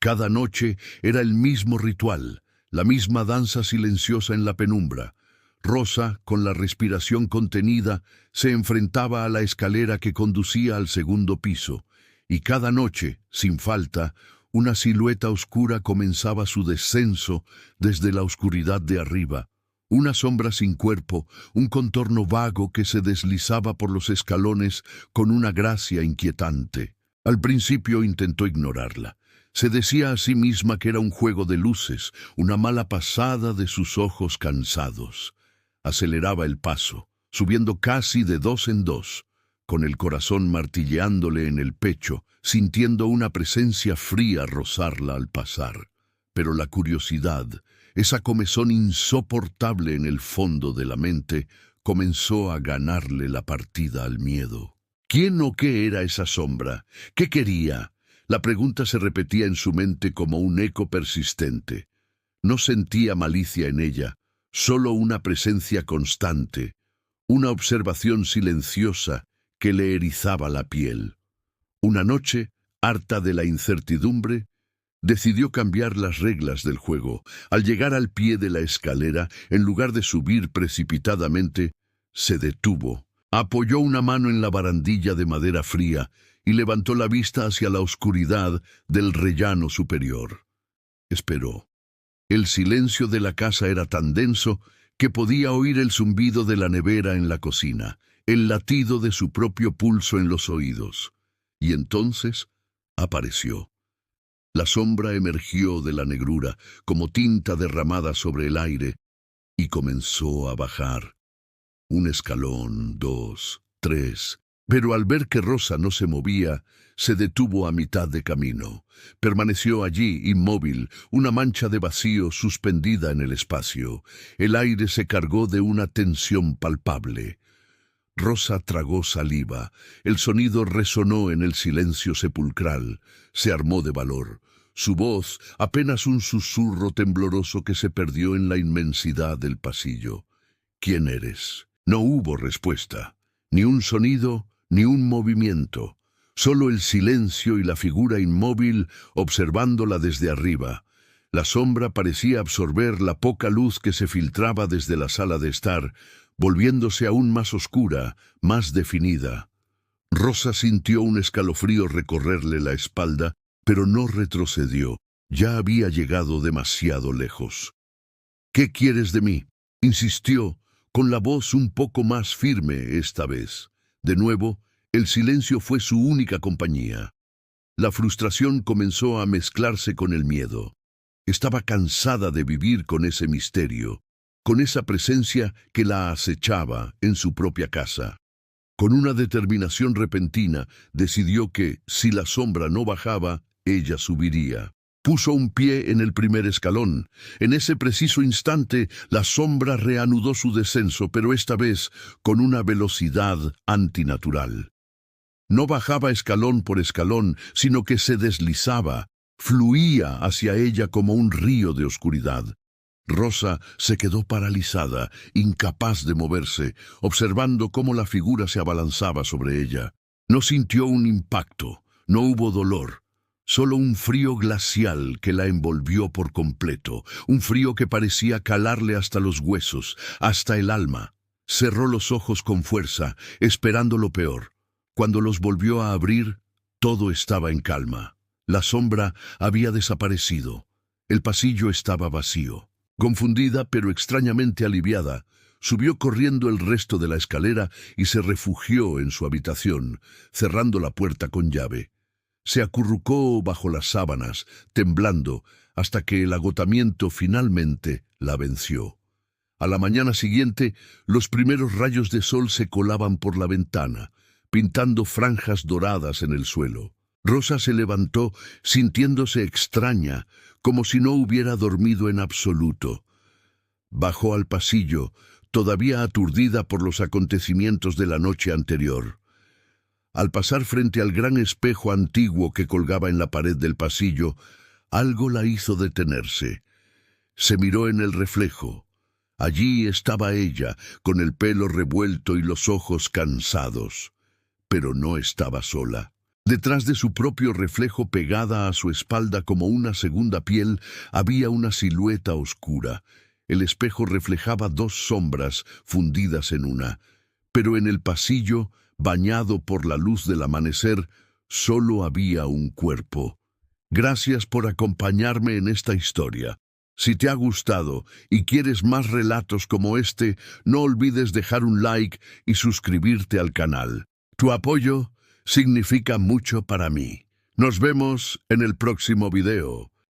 Cada noche era el mismo ritual, la misma danza silenciosa en la penumbra. Rosa, con la respiración contenida, se enfrentaba a la escalera que conducía al segundo piso, y cada noche, sin falta, una silueta oscura comenzaba su descenso desde la oscuridad de arriba. Una sombra sin cuerpo, un contorno vago que se deslizaba por los escalones con una gracia inquietante. Al principio intentó ignorarla. Se decía a sí misma que era un juego de luces, una mala pasada de sus ojos cansados. Aceleraba el paso, subiendo casi de dos en dos, con el corazón martilleándole en el pecho, sintiendo una presencia fría rozarla al pasar. Pero la curiosidad, esa comezón insoportable en el fondo de la mente, comenzó a ganarle la partida al miedo. ¿Quién o qué era esa sombra? ¿Qué quería? La pregunta se repetía en su mente como un eco persistente. No sentía malicia en ella, solo una presencia constante, una observación silenciosa que le erizaba la piel. Una noche, harta de la incertidumbre, decidió cambiar las reglas del juego. Al llegar al pie de la escalera, en lugar de subir precipitadamente, se detuvo. Apoyó una mano en la barandilla de madera fría y levantó la vista hacia la oscuridad del rellano superior. Esperó. El silencio de la casa era tan denso que podía oír el zumbido de la nevera en la cocina, el latido de su propio pulso en los oídos. Y entonces apareció. La sombra emergió de la negrura como tinta derramada sobre el aire y comenzó a bajar. Un escalón, dos, tres. Pero al ver que Rosa no se movía, se detuvo a mitad de camino. Permaneció allí, inmóvil, una mancha de vacío suspendida en el espacio. El aire se cargó de una tensión palpable. Rosa tragó saliva. El sonido resonó en el silencio sepulcral. Se armó de valor. Su voz, apenas un susurro tembloroso que se perdió en la inmensidad del pasillo. ¿Quién eres? No hubo respuesta. Ni un sonido, ni un movimiento. Solo el silencio y la figura inmóvil observándola desde arriba. La sombra parecía absorber la poca luz que se filtraba desde la sala de estar, volviéndose aún más oscura, más definida. Rosa sintió un escalofrío recorrerle la espalda, pero no retrocedió. Ya había llegado demasiado lejos. «¿Qué quieres de mí?», insistió, con la voz un poco más firme esta vez. De nuevo, el silencio fue su única compañía. La frustración comenzó a mezclarse con el miedo. Estaba cansada de vivir con ese misterio, con esa presencia que la acechaba en su propia casa. Con una determinación repentina, decidió que, si la sombra no bajaba, ella subiría. Puso un pie en el primer escalón. En ese preciso instante, la sombra reanudó su descenso, pero esta vez con una velocidad antinatural. No bajaba escalón por escalón, sino que se deslizaba, fluía hacia ella como un río de oscuridad. Rosa se quedó paralizada, incapaz de moverse, observando cómo la figura se abalanzaba sobre ella. No sintió un impacto, no hubo dolor. Solo un frío glacial que la envolvió por completo, un frío que parecía calarle hasta los huesos, hasta el alma. Cerró los ojos con fuerza, esperando lo peor. Cuando los volvió a abrir, todo estaba en calma. La sombra había desaparecido. El pasillo estaba vacío. Confundida, pero extrañamente aliviada, subió corriendo el resto de la escalera y se refugió en su habitación, cerrando la puerta con llave. Se acurrucó bajo las sábanas, temblando, hasta que el agotamiento finalmente la venció. A la mañana siguiente, los primeros rayos de sol se colaban por la ventana, pintando franjas doradas en el suelo. Rosa se levantó, sintiéndose extraña, como si no hubiera dormido en absoluto. Bajó al pasillo, todavía aturdida por los acontecimientos de la noche anterior. Al pasar frente al gran espejo antiguo que colgaba en la pared del pasillo, algo la hizo detenerse. Se miró en el reflejo. Allí estaba ella, con el pelo revuelto y los ojos cansados. Pero no estaba sola. Detrás de su propio reflejo pegada a su espalda como una segunda piel, había una silueta oscura. El espejo reflejaba dos sombras fundidas en una. Pero en el pasillo, bañado por la luz del amanecer, solo había un cuerpo. Gracias por acompañarme en esta historia. Si te ha gustado y quieres más relatos como este, no olvides dejar un like y suscribirte al canal. Tu apoyo significa mucho para mí. Nos vemos en el próximo video.